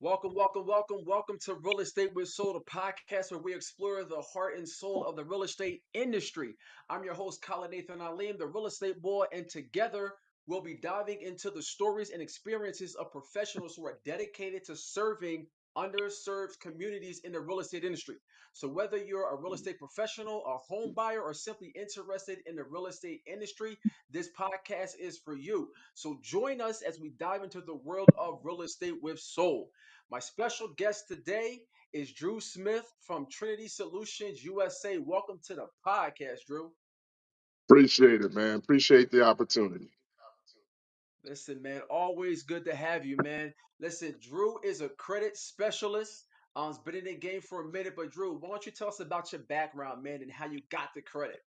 Welcome to Real Estate with Soul, the podcast where we explore the heart and soul of the real estate industry. I'm your host, Colin Nathan Alim, the real estate boy, and together we'll be diving into the stories and experiences of professionals who are dedicated to serving underserved communities in the real estate industry. So, whether you're a real estate professional, a home buyer, or simply interested in the real estate industry, this podcast is for you. So, join us as we dive into the world of real estate with soul. My special guest today is Drew Smith from Trinity Solutions USA. Welcome to the podcast, Drew. Appreciate it, man. Appreciate the opportunity. Listen, man, always good to have you, man. Listen, Drew is a credit specialist. He's been in the game for a minute, but Drew, why don't you tell us about your background, man, and how you got the credit?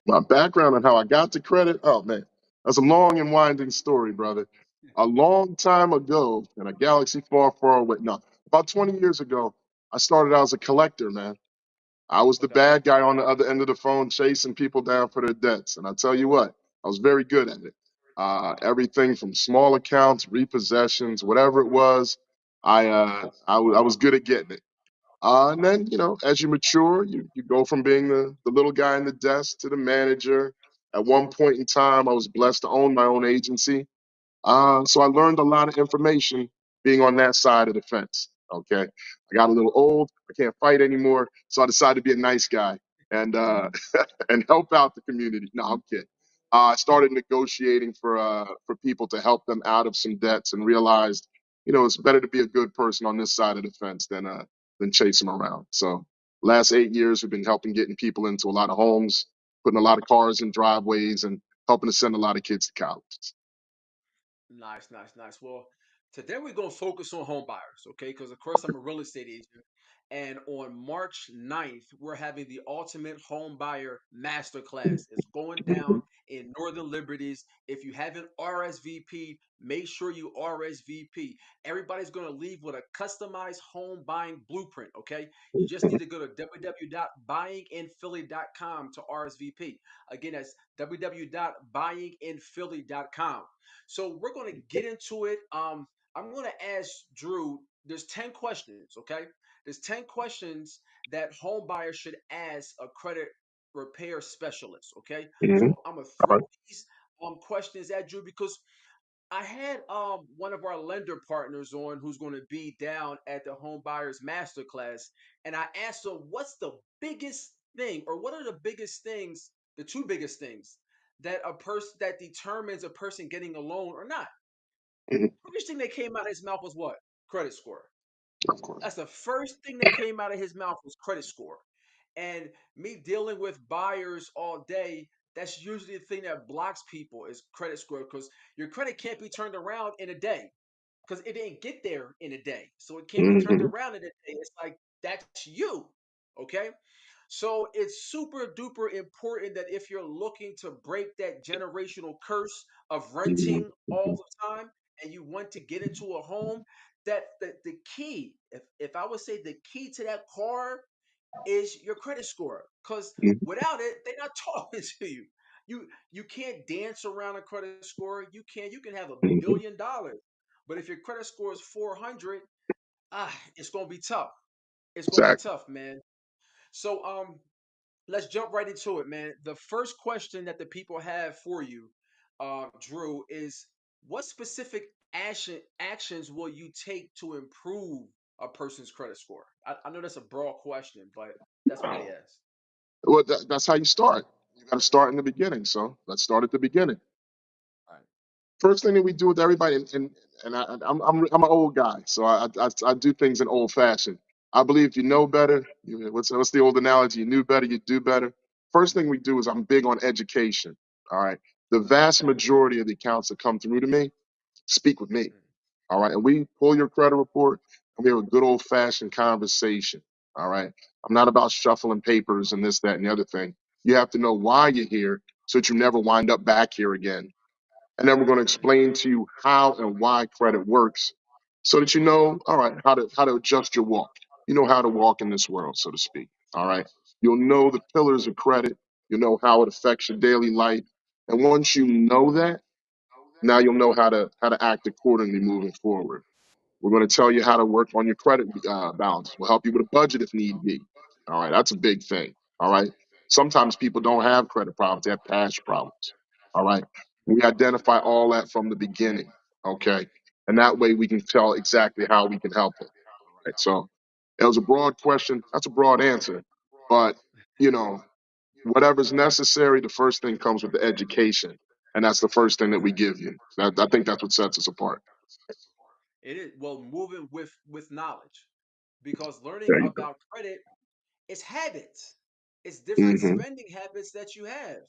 My background and how I got to credit, oh man, that's a long and winding story, brother. A long time ago, in a galaxy far, far away, no, about 20 years ago, I started out as a collector, man. I was the Okay. bad guy on the other end of the phone chasing people down for their debts. And I tell you what, I was very good at it. Everything from small accounts, repossessions, whatever it was, I was good at getting it. And then, as you mature, you go from being the little guy in the desk to the manager. At one point in time, I was blessed to own my own agency. So I learned a lot of information being on that side of the fence. Okay. I got a little old. I can't fight anymore. So I decided to be a nice guy and and help out the community. No, I'm kidding. I started negotiating for people to help them out of some debts and realized, it's better to be a good person on this side of the fence than chase them around. So last 8 years, we've been helping getting people into a lot of homes, putting a lot of cars in driveways, and helping to send a lot of kids to college. Nice. Well, today we're going to focus on home buyers, okay? Because, of course, I'm a real estate agent. And on March 9th, we're having the Ultimate Home Buyer Masterclass. It's going down in Northern Liberties. If you haven't RSVP'd, make sure you RSVP. Everybody's going to leave with a customized home buying blueprint, okay? You just need to go to www.buyinginphilly.com to RSVP. Again, that's www.buyinginphilly.com. So we're going to get into it. I'm going to ask Drew. There's 10 questions. Okay, there's 10 questions that home buyers should ask a credit repair specialist. Okay, Mhm. so I'm gonna All throw right. these questions at Drew because I had one of our lender partners on who's going to be down at the home buyers masterclass, and I asked him what's the biggest thing, or what are the biggest things, the two biggest things that a person that determines a person getting a loan or not. Mhm. First thing that came out of his mouth was what? Credit score. Of course. That's the first thing that came out of his mouth was credit score. And me dealing with buyers all day, that's usually the thing that blocks people is credit score because your credit can't be turned around in a day because it didn't get there in a day. So it can't be turned Mhm. around in a day. It's like that's you. Okay. So it's super duper important that if you're looking to break that generational curse of Mhm. renting all the time and you want to get into a home, that the key, if I would say the key to that car is your credit score. Because Mhm. without it, they're not talking to you. You can't dance around a credit score. You can have Mhm. $1 billion. But if your credit score is 400, it's gonna be tough. It's gonna be Exactly. tough, man. So let's jump right into it, man. The first question that the people have for you, Drew, is what specific actions will you take to improve a person's credit score? I know that's a broad question, but that's what they ask. Well, that's how you start. You got to start in the beginning. So let's start at the beginning. All right. First thing that we do with everybody, and I'm an old guy, so I do things in old fashioned. I believe you know better. What's the old analogy? You knew better, you do better. First thing we do is I'm big on education. All right. The vast majority of the accounts that come through to me speak with me. All right. And we pull your credit report and we have a good old fashioned conversation. All right. I'm not about shuffling papers and this, that, and the other thing. You have to know why you're here so that you never wind up back here again. And then we're going to explain to you how and why credit works so that you know, all right, how to adjust your walk. You know how to walk in this world, so to speak. All right. You'll know the pillars of credit. You'll know how it affects your daily life. And once you know that, now you'll know how to act accordingly moving forward. We're going to tell you how to work on your credit balance. We'll help you with a budget if need be. All right, that's a big thing. All right. Sometimes people don't have credit problems; they have cash problems. All right. We identify all that from the beginning. Okay, and that way we can tell exactly how we can help them. Right. So it was a broad question. That's a broad answer, but you know, whatever's necessary, the first thing comes with the education, and that's the first thing that we give you. I think that's what sets us apart. It is well moving with knowledge because learning There you go. about credit is habits. It's different Hmm. spending habits that you have.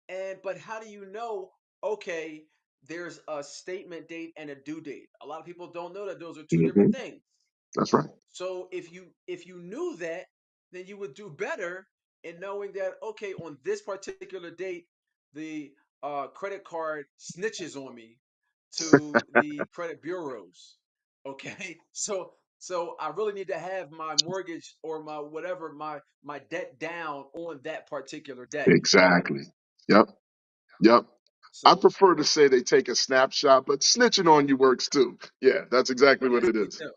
And but how do you know, okay, there's a statement date and a due date? A lot of people don't know that those are two Hmm. different things. That's right. So if you knew that, then you would do better in knowing that okay, on this particular date, the credit card snitches on me to the credit bureaus. Okay, so I really need to have my mortgage or my whatever my debt down on that particular day. Exactly. Yep. Yep. I So prefer to say they take a snapshot, but snitching on you works too. Yeah, that's exactly what yes, it they is. do.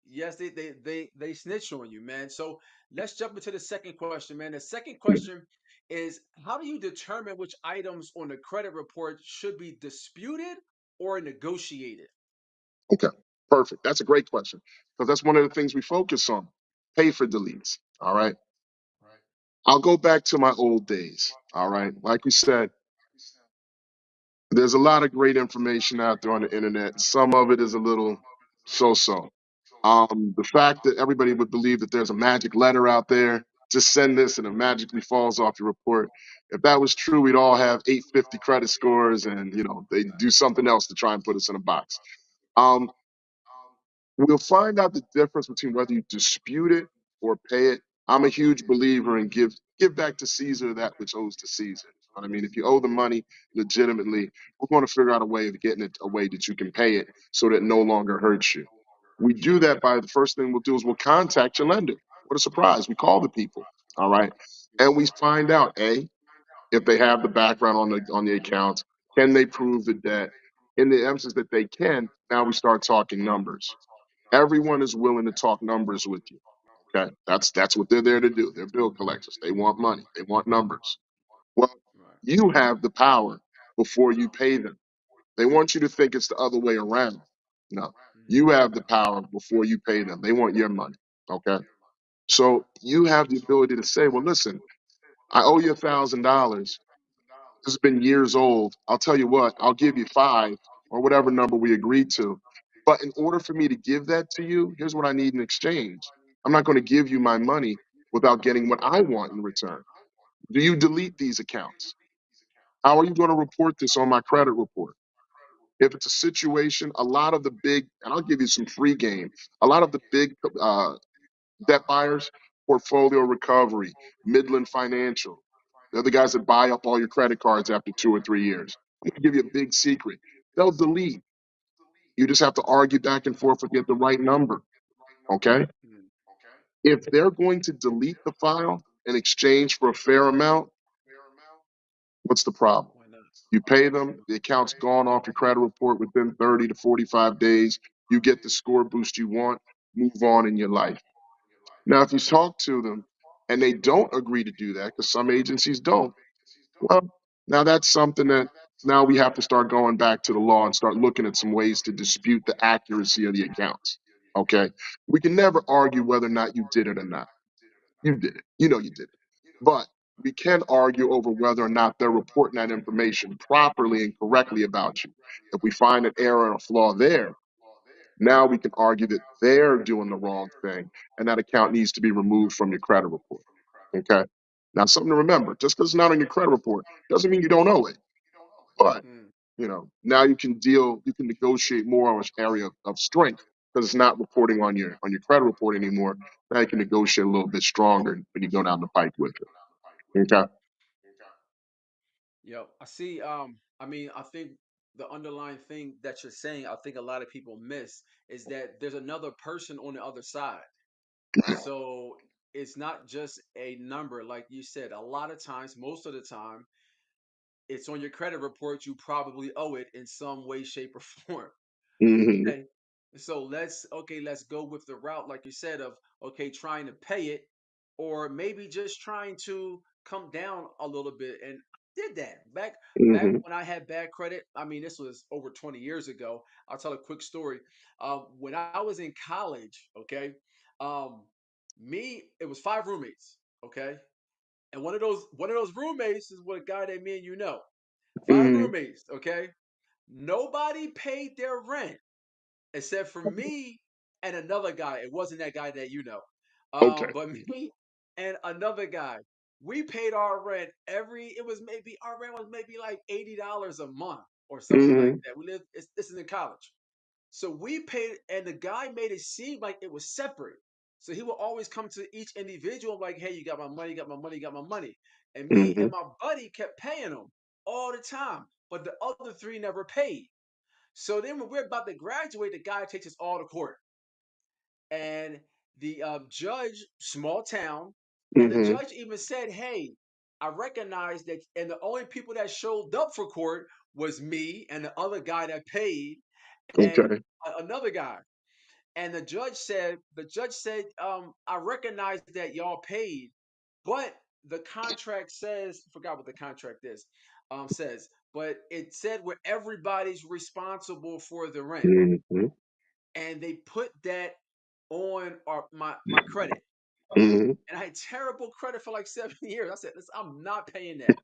Yes, they snitch on you, man. So let's jump into the second question, man. The second Yeah. question is how do you determine which items on the credit report should be disputed or negotiated? Okay. Perfect. That's a great question because that's one of the things we focus on. Pay for deletes. All right. I'll go back to my old days. All right. Like we said, there's a lot of great information out there on the internet. Some of it is a little so-so. The fact that everybody would believe that there's a magic letter out there, just send this and it magically falls off your report. If that was true, we'd all have 850 credit scores, and they do something else to try and put us in a box. Um, We'll find out the difference between whether you dispute it or pay it. I'm a huge believer in give back to Caesar that which owes to Caesar. You know what I mean, if you owe the money legitimately, we're going to figure out a way of getting it a way that you can pay it so that it no longer hurts you. We do that by the first thing we'll do is we'll contact your lender. What a surprise! We call the people, all right, and we find out if they have the background on the accounts, can they prove the debt? In the instance that they can, now we start talking numbers. Everyone is willing to talk numbers with you. Okay, that's what they're there to do. They're bill collectors. They want money. They want numbers. Well, Right. you have the power before you pay them. They want you to think it's the other way around. No, Mhm. you have the power before you pay them. They want your money. Okay, so you have the ability to say, well, listen, I owe you $1,000. This has been years old. I'll tell you what, I'll give you five or whatever number we agreed to. But in order for me to give that to you, here's what I need in exchange. I'm not going to give you my money without getting what I want in return. Do you delete these accounts? How are you going to report this on my credit report? If it's a situation, a lot of the big, and I'll give you some free game, a lot of the big debt buyers, Portfolio Recovery, Midland Financial. They're the guys that buy up all your credit cards after 2 or 3 years. I'm going to give you a big secret. They'll delete. You just have to argue back and forth to get the right number. Okay? Mm. If they're going to delete the file in exchange for a fair amount, what's the problem? Why not? You pay them, the account's gone off your credit report within 30 to 45 days. You get the score boost you want, move on in your life. Now, if you talk to them and they don't agree to do that, because some agencies don't, well, now that's something that now we have to start going back to the law and start looking at some ways to dispute the accuracy of the accounts. Okay. We can never argue whether or not you did it or not. You did it. You know you did it. But we can argue over whether or not they're reporting that information properly and correctly about you. If we find an error and a flaw there, now we can argue that they're doing the wrong thing and that account needs to be removed from your credit report. Okay. Now, something to remember, just because it's not on your credit report doesn't mean you don't owe it. But, Mm. now you can negotiate more of an area of strength because it's not reporting on your credit report anymore. Now you can negotiate a little bit stronger when you go down the pike with it. Okay. Yo, I see. I mean, I think the underlying thing that you're saying, I think a lot of people miss is that there's another person on the other side. So it's not just a number, like you said. A lot of times, most of the time, it's on your credit report. You probably owe it in some way, shape, or form. Hmm. Okay. So let's go with the route, like you said, of okay, trying to pay it, or maybe just trying to come down a little bit. And I did that back Mm-hmm. when I had bad credit. I mean, this was over 20 years ago. I'll tell a quick story. When I was in college, okay, um, it was five roommates, okay, and one of those roommates is what a guy that me and you know. Five Mm-hmm. roommates, okay. Nobody paid their rent except for me and another guy. It wasn't that guy that you know, Okay. but me and another guy. We paid our rent every. It was maybe our rent was maybe like $80 a month or something like Mm-hmm. that. We lived. This is in college, so we paid, and the guy made it seem like it was separate. So he would always come to each individual like, "Hey, you got my money, you got my money, you got my money," and me Mm-hmm. and my buddy kept paying him all the time, but the other three never paid. So then when we're about to graduate, the guy takes us all to court. And the judge, small town, and the Mm-hmm. judge even said, "Hey, I recognize that." And the only people that showed up for court was me and the other guy that paid, and Okay. another guy. And the judge said, "I recognize that y'all paid, but the contract says, I forgot what the contract is, says, but it said where everybody's responsible for the rent." Mm-hmm. And they put that on my credit. Mm-hmm. And I had terrible credit for like 7 years. I said, "Listen, I'm not paying that.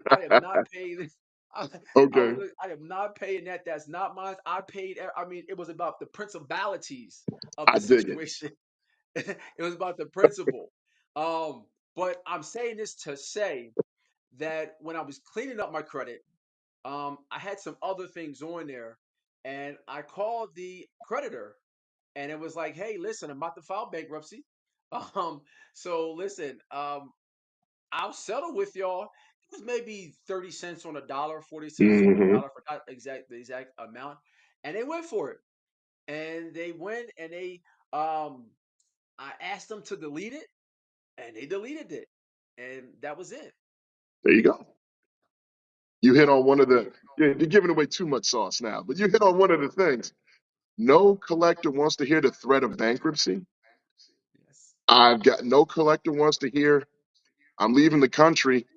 I am not paying this. I, Okay. I am not paying that. That's not mine. I paid. I mean, it was about the principalities of I the dig it. situation. It was about the principle. Um, but I'm saying this to say that when I was cleaning up my credit, I had some other things on there, and I called the creditor, and it was like, "Hey, listen, I'm about to file bankruptcy. Um, so listen, I'll settle with y'all." It was maybe 30 cents on a dollar, 40 cents on a Mm-hmm. dollar, forgot the exact amount. And they went for it. And they went and um I asked them to delete it, and they deleted it. And that was it. There you go. You hit on one of the. You're giving away too much sauce now, but you hit on one of the things. No collector wants to hear the threat of bankruptcy. Yes. I've got no collector wants to hear I'm leaving the country.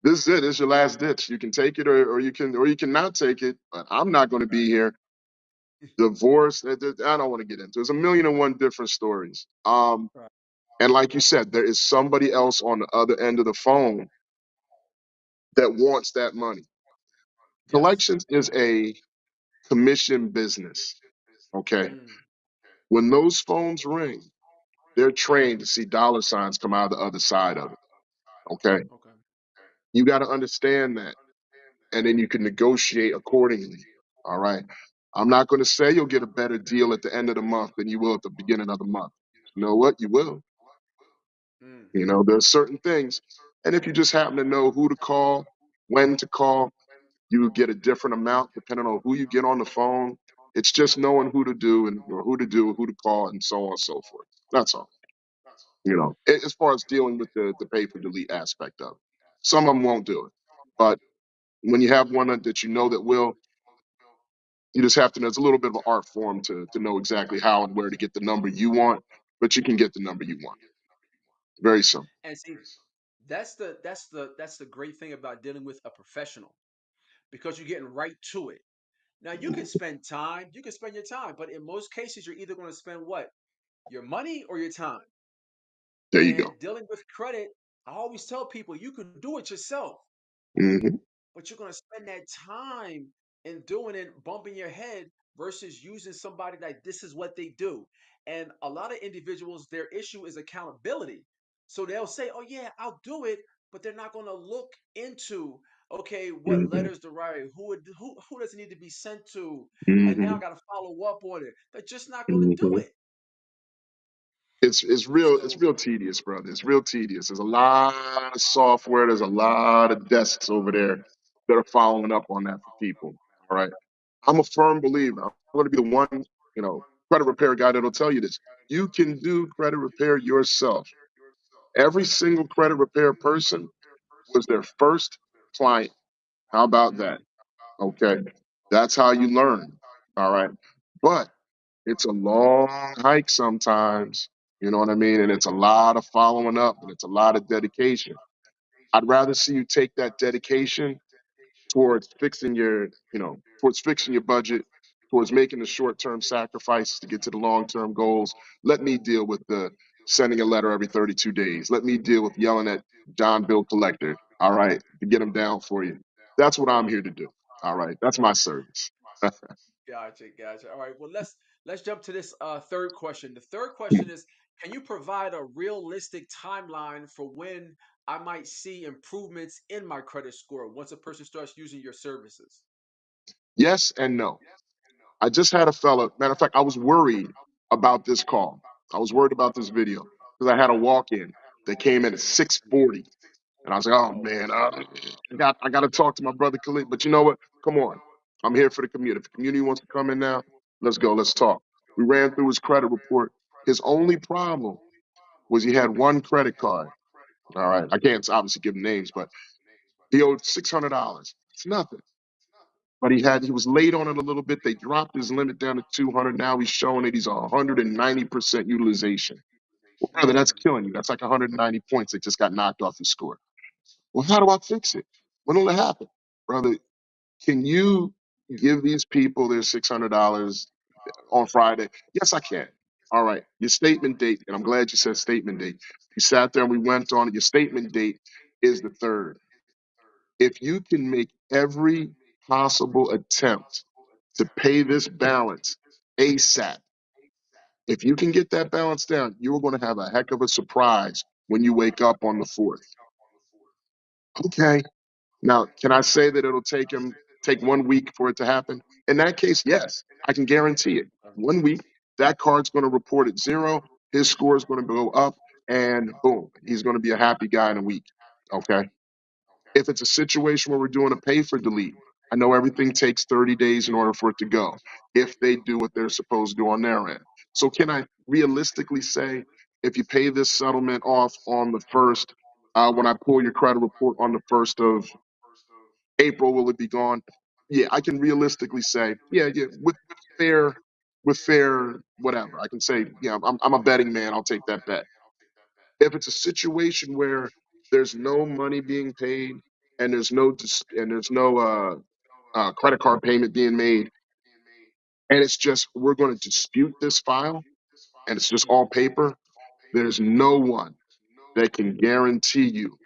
This is it. This is your last ditch. You can take it or you can not take it, but I'm not going to be Right. here. Divorce. I don't want to get into. There's a million and one different stories. Right. And like you said, there is somebody else on the other end of the phone that wants that money. Yes. Collections is a commission business. Okay. Mm, When those phones ring, they're trained to see dollar signs come out of the other side of it. Okay. okay. You got to understand that. And then you can negotiate accordingly. All right. I'm not going to say you'll get a better deal at the end of the month than you will at the beginning of the month. You know what? You will. Mm, You know, there's certain things. And if you just happen to know who to call, when to call, you will get a different amount depending on who you get on the phone. It's just knowing who to do and or who to do, who to call, and so on and so forth. That's all. You know, as far as dealing with the pay for delete aspect of it. Some of them won't do it. But when you have one that you know that will, you just have to, there's a little bit of an art form to know exactly how and where to get the number you want, but you can get the number you want. Very simple. and see, that's the great thing about dealing with a professional, because you're getting right to it. Now you can spend time, you can spend your time, but in most cases you're either going to spend what? Your money or your time. There you go. And dealing with credit, I always tell people you can do it yourself, Hmm. but you're going to spend that time in doing it, bumping your head versus using somebody like this is what they do. And a lot of individuals, their issue is accountability. So they'll say, "Oh yeah, I'll do it," but they're not going to look into, okay, what Hmm. letters to write, who does it need to be sent to, and now I Hmm. got to follow up on it. They're just not going to do Hmm. it. It's So real tedious, brother. It's real tedious. There's a lot of software. There's a lot of desks over there that are following up on that for people. All right. I'm a firm believer. I'm going to be the one, you know, credit repair guy that'll tell you this. You can do credit repair yourself. Every single credit repair person was their first client. How about that? mm, Okay. That's how you learn. All right. but it's a long hike sometimes. You know what I mean? And it's a lot of following up and it's a lot of dedication. I'd rather see you take that dedication towards fixing your, towards fixing your budget, towards making the short-term sacrifices to get to the long-term goals. Let me deal with the sending a letter every 32 days. Let me deal with yelling at John Bill Collector, all right, to get him down for you. That's what I'm here to do. All right. That's my service. Gotcha, gotcha. All right. Well, let's jump to this third question. The third question is, can you provide a realistic timeline for when I might see improvements in my credit score once a person starts using your services? Yes and no. I just had a fella, matter of fact, I was worried about this call. I was worried about this video because I had a walk in that came in at 6:40. And I was like, oh Oh, man, I got to talk to my brother Khalid. But you know what? Come on. I'm here for the community. If the community wants to come in now, let's go. Let's talk. We ran through his credit report. His only problem was he had one credit card. All right. I can't obviously give names, but he owed $600. It's nothing. But he was late on it a little bit. They dropped his limit down to 200. Now he's showing that he's 190% utilization. Well, brother, that's mm, killing you. That's like 190 points that just got knocked off your score. Well, how do I fix it? When will it happen? Brother, can you give these people their $600 on Friday? Yes, I can. All right. Your statement date, and I'm glad you said statement date. You sat there and we went on it. Your statement date is the third. If you can make every possible attempt to pay this balance ASAP, if you can get that balance down, you're going to have a heck of a surprise when you wake up on the fourth. Okay. Now, can I say that it'll take 1 week for it to happen? In that case, yes, I can guarantee it. 1 week, that card's going to report at zero. His score is going to go up, and boom, he's going to be a happy guy in a week. Okay. If it's a situation where we're doing a pay for delete, I know everything takes 30 days in order for it to go if they do what they're supposed to do on their end. So, can I realistically say if you pay this settlement off on the first, when I pull your credit report on the first of April, will it be gone? Yeah, I can realistically say, yeah, yeah, with fair, whatever. I can say, yeah, I'm a betting man. I'll take that bet. If it's a situation where there's no money being paid and there's no credit card payment being made, and it's just we're going to dispute this file, and it's just all paper, there's no one that can guarantee you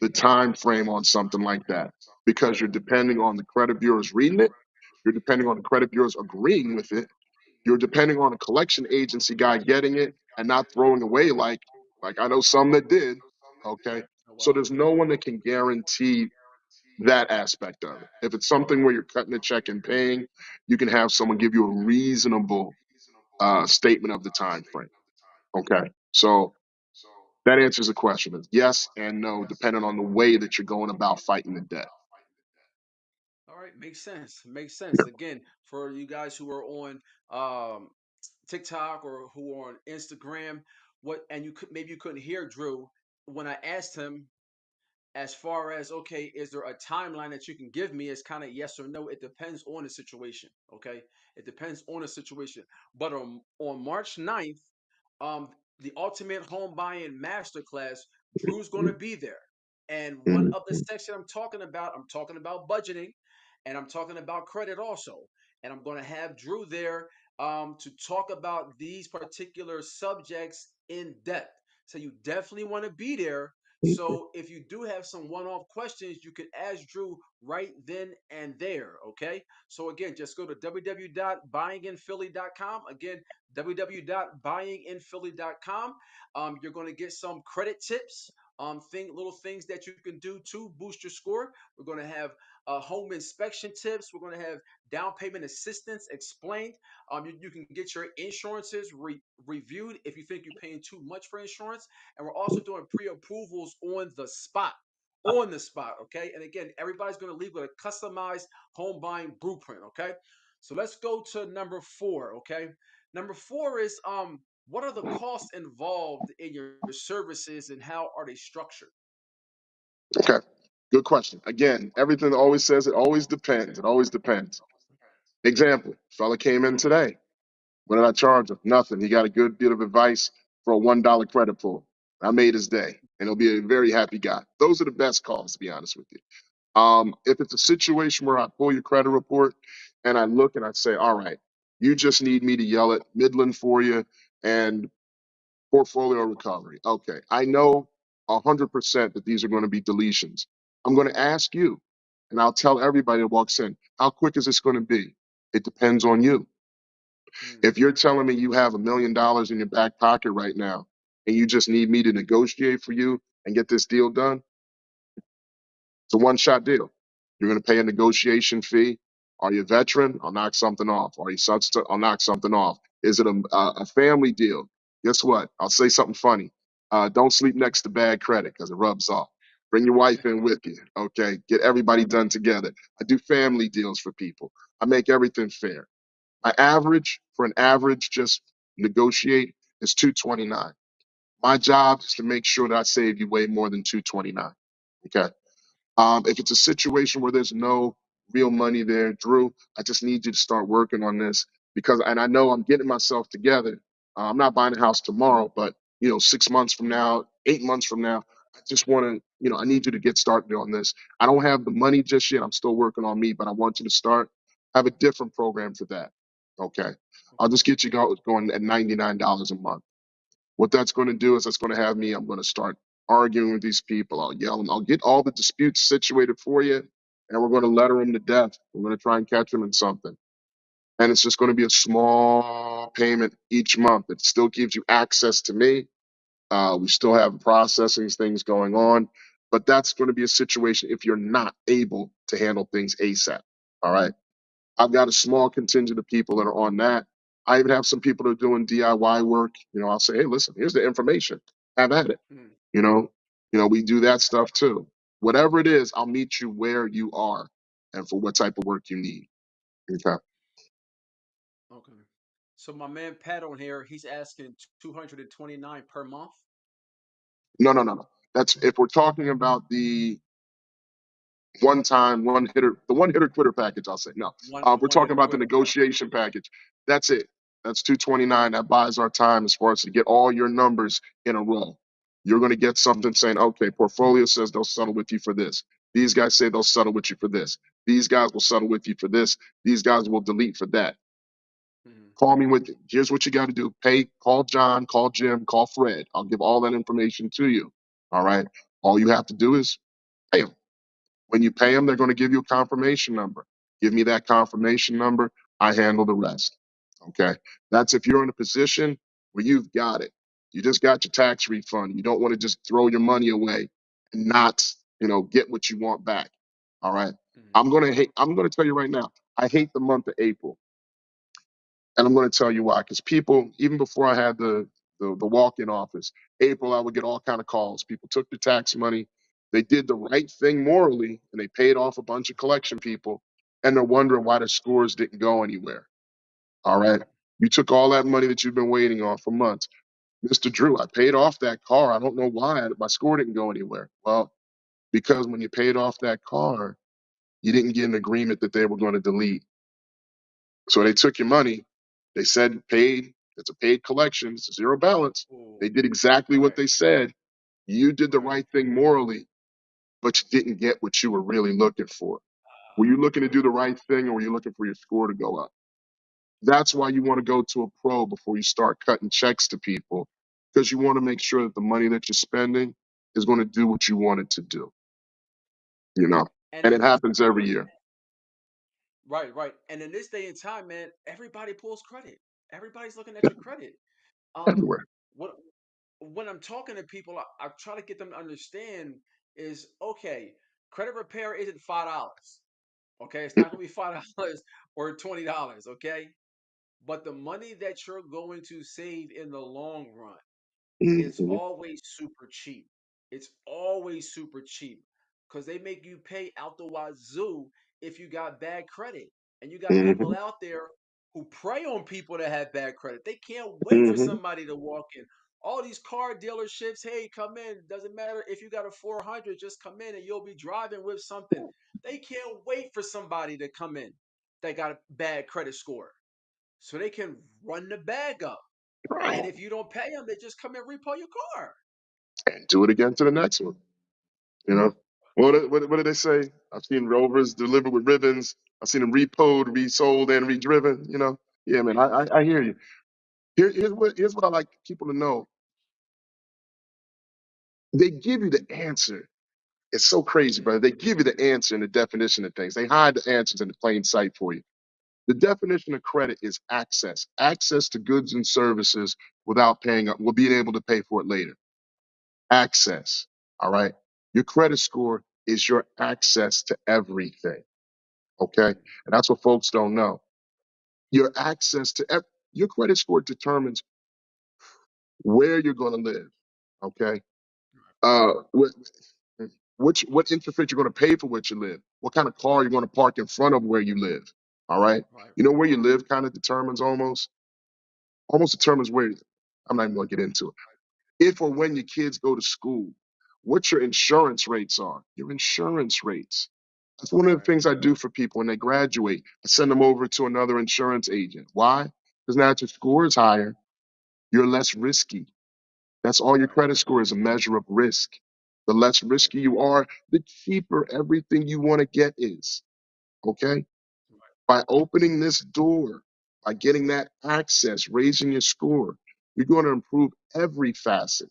the time frame on something like that because you're depending on the credit bureaus reading it, you're depending on the credit bureaus agreeing with it, you're depending on a collection agency guy getting it and not throwing away like I know some that did. Okay. oh So wow. there's no one that can guarantee that aspect of it. If it's something where you're cutting a check and paying, you can have someone give you a reasonable statement of the time frame. Okay. So that answers the question. It's yes and no, depending on the way that you're going about fighting the debt. All right, makes sense. Makes sense. Again, for you guys who are on um, TikTok or who are on Instagram, what and you could maybe you couldn't hear Drew when I asked him as far as okay, is there a timeline that you can give me? It's kind of yes or no. It depends on the situation. Okay, it depends on the situation. But on March 9th, um, the Ultimate Home Buying Masterclass, Drew's going to be there. And one Mhm. of the section I'm talking about budgeting, and I'm talking about credit also. And I'm going to have Drew there to talk about these particular subjects in depth. So you definitely want to be there so if you do have some one-off questions, you can ask Drew right then and there. Okay. So again, just go to www.buyinginphilly.com. Again, www.buyinginphilly.com. You're going to get some credit tips, little things that you can do to boost your score. We're going to have home inspection tips. We're going to have down payment assistance explained. You can get your insurances reviewed if you think you're paying too much for insurance, and we're also doing pre-approvals on the spot. On the spot, okay? And again, everybody's going to leave with a customized home buying blueprint, okay? So let's go to number 4, okay? Number 4 is what are the costs involved in your services and how are they structured? Okay. Good question. Again, everything always says it always depends. It always depends. Example, fella came in today. What did I charge him? Nothing. He got a good bit of advice for a $1 credit pull. I made his day, and he'll be a very happy guy. Those are the best calls, to be honest with you. If it's a situation where I pull your credit report and I look and I say, all right, you just need me to yell at Midland for you and portfolio recovery. Okay, I know 100% that these are going to be deletions. I'm going to ask you, and I'll tell everybody that walks in, how quick is this going to be? It depends on you. Mm, If you're telling me you have $1 million in your back pocket right now and you just need me to negotiate for you and get this deal done, it's a one shot deal. You're going to pay a negotiation fee. Are you a veteran? I'll knock something off. Are you substitute? I'll knock something off. Is it a family deal? Guess what? I'll say something funny. Don't sleep next to bad credit because it rubs off. Bring your wife in with you. Okay. Get everybody done together. I do family deals for people. I make everything fair. My average for an average just negotiate is 229. My job is to make sure that I save you way more than 229. Okay. If it's a situation where there's no real money there, Drew, I just need you to start working on this because, and I know I'm getting myself together. I'm not buying a house tomorrow, but 6 months from now, 8 months from now, I just want to, I need you to get started on this. I don't have the money just yet. I'm still working on me, but I want you to start. I have a different program for that. Okay. I'll just get you going at $99 a month. What that's going to do is that's going to have me, I'm going to start arguing with these people. I'll yell them. I'll get all the disputes situated for you, and we're going to letter them to death. We're going to try and catch them in something. And it's just going to be a small payment each month. It still gives you access to me. We still have processing things going on, but that's going to be a situation if you're not able to handle things ASAP. All right. I've got a small contingent of people that are on that. I even have some people that are doing DIY work. I'll say, hey, listen, here's the information. Have at it. mm, You know, we do that stuff too. Whatever it is, I'll meet you where you are and for what type of work you need. Okay. okay. So my man Pat on here, he's asking 229 per month. No, no, no, no. That's if we're talking about the one time, one hitter, the one hitter quitter package, I'll say. No. We're One talking hit a about the quitter. negotiation package. That's it. That's 229. That buys our time as far as to get all your numbers in a row. You're going to get something saying, okay, portfolio says they'll settle with you for this. These guys say they'll settle with you for this. These guys will settle with you for this. These guys will delete for that. Mm, Call me with it. Here's what you got to do. Call John, call Jim, call Fred. I'll give all that information to you. All right. All you have to do is pay 'em. When you pay them, they're going to give you a confirmation number. Give me that confirmation number. I handle the rest. Okay. That's if you're in a position where you've got it. You just got your tax refund. You don't want to just throw your money away and not, get what you want back. All right. mm, I'm going to tell you right now, I hate the month of April. And I'm going to tell you why. Because people, even before I had the walk-in office, April, I would get all kind of calls. People took the tax money, they did the right thing morally, and they paid off a bunch of collection people, and they're wondering why their scores didn't go anywhere. All right, you took all that money that you've been waiting on for months, Mr. Drew. I paid off that car. I don't know why my score didn't go anywhere. Well, because when you paid off that car, you didn't get an agreement that they were going to delete. So they took your money. They said paid. It's a paid collection. It's a zero balance. oh, They did exactly what right, they said. You did the right. right thing morally, but you didn't get what you were really looking for. Were you looking to do the right thing or were you looking for your score to go up? That's why you want to go to a pro before you start cutting checks to people because you want to make sure that the money that you're spending is going to do what you want it to do, you know? And And in it this, happens every year, right, right. And in this day and time, man, everybody pulls credit. Everybody's looking at your credit. Um, everywhere. what when I'm talking to people, I try to get them to understand is okay. Credit repair isn't $5. Okay, it's not gonna be $5 or $20. Okay, but the money that you're going to save in the long run is Mhm, always super cheap. It's always super cheap because they make you pay out the wazoo if you got bad credit. And you got people mhm, out there who prey on people that have bad credit. They can't wait for mhm, somebody to walk in. All these car dealerships, hey, come in. Doesn't matter if you got a 400, just come in and you'll be driving with something. They can't wait for somebody to come in that got a bad credit score. so they can run the bag up. And Right. if you don't pay them, they just come and repo your car. And do it again to the next one. You know, what did they say? I've seen Rovers delivered with ribbons. I've seen them repoed, resold, and redriven. You know, yeah, man, I hear you. Here's what I like people to know. They give you the answer. It's so crazy, Mm-hmm. brother. They give you the answer and the definition of things. They hide the answers in the plain sight for you. The definition of credit is access to goods and services without paying up, well, being able to pay for it later. Access. All right. Your credit score is your access to everything. Okay. And that's what folks don't know. Your access to your credit score determines where you're going to live. Okay. What what interest rate you're going to pay for where you live, what kind of car you're going to park in front of where you live. All right. Right, You know where you live kind of determines almost determines where. I'm not even going to get into it. If or when your kids go to school, what your insurance rates are, your insurance rates. That's one of the right, things I do for people when they graduate. I send them over to another insurance agent. Why? Because now that your score is higher, you're less risky. That's all your right, credit score is, a measure of risk. The less right, risky you are, the cheaper everything you want to get is. Okay? right, By opening this door, by getting that access, raising your score, you're going to improve every facet.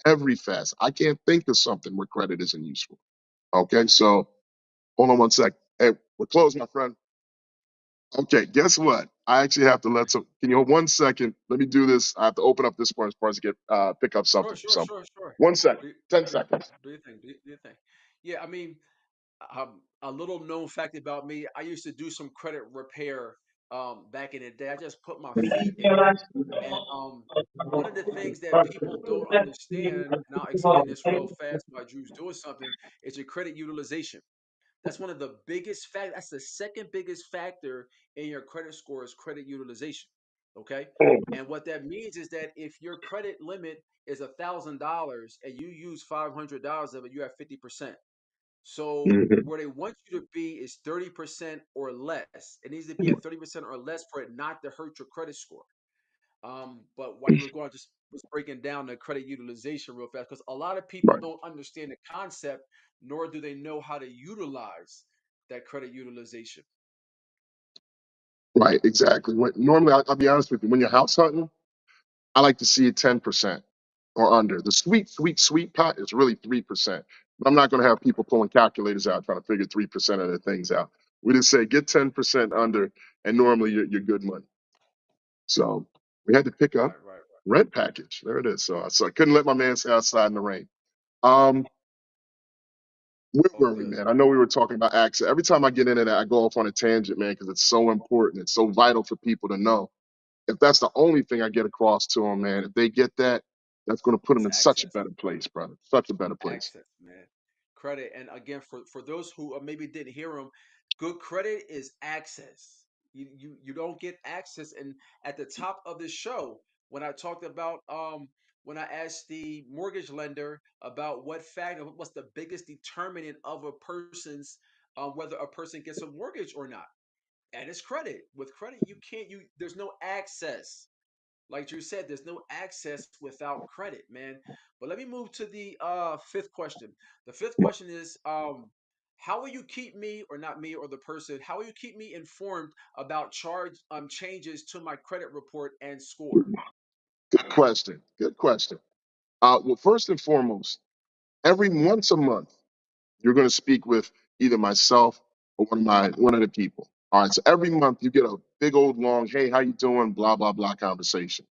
Every facet. I can't think of something where credit isn't useful. Okay, so hold on one sec. Hey, we're closed, my friend. Okay, guess what? I actually have to let some. Can you hold 1 second? Let me do this. I have to open up this part as far as to get pick up sure, something from sure, someone. sure, sure. 1 second. Do you, 10 seconds. do you think? Do you think? Yeah, I mean, a little known fact about me, I used to do some credit repair back in the day. I just put my feet in it. And one of the things that people don't understand, and I'll explain this real fast while Drew's doing something, is your credit utilization. That's one of the biggest fact. That's the second biggest factor in your credit score is credit utilization. Okay, and what that means is that if your credit limit is $1,000 and you use $500 of it, you have 50%. So Mhm. where they want you to be is 30% or less. It needs to be at 30% or less for it not to hurt your credit score. But while you were going, just was breaking down the credit utilization real fast because a lot of people Right, don't understand the concept, nor do they know how to utilize that credit utilization. right, exactly. Normally, I'll be honest with you. When you're house hunting, I like to see it 10% or under. The sweet pot is really 3%. But I'm not going to have people pulling calculators out trying to figure 3% of the things out. We just say get 10% under, and normally you're good money. So we had to pick up Right, right, rent package. There it is. So I couldn't let my man stay outside in the rain. Um, where all were we, good. man? I know we were talking about access. Every time I get into that, I go off on a tangent, man, because it's so important. It's so vital for people to know. If that's the only thing I get across to them, man, if they get that, that's going to put them It's in such a access. better place, brother. Such a better place. Access, man. Credit, and again, for those who maybe didn't hear him, good credit is access. You don't get access. And at the top of this show, when I talked about when I asked the mortgage lender about what factor, what's the biggest determinant of a person's whether a person gets a mortgage or not, and it's credit. With credit, you can't you there's no access. Like Drew said, there's no access without credit, man. But let me move to the fifth question. The fifth question is how will you keep me, or not me or the person, how will you keep me informed about charge changes to my credit report and score? Good question. Good question. Well, first and foremost, every once a month, you're going to speak with either myself or one of the people. All right. So every month you get a big old long, hey, how you doing? Blah blah blah conversation.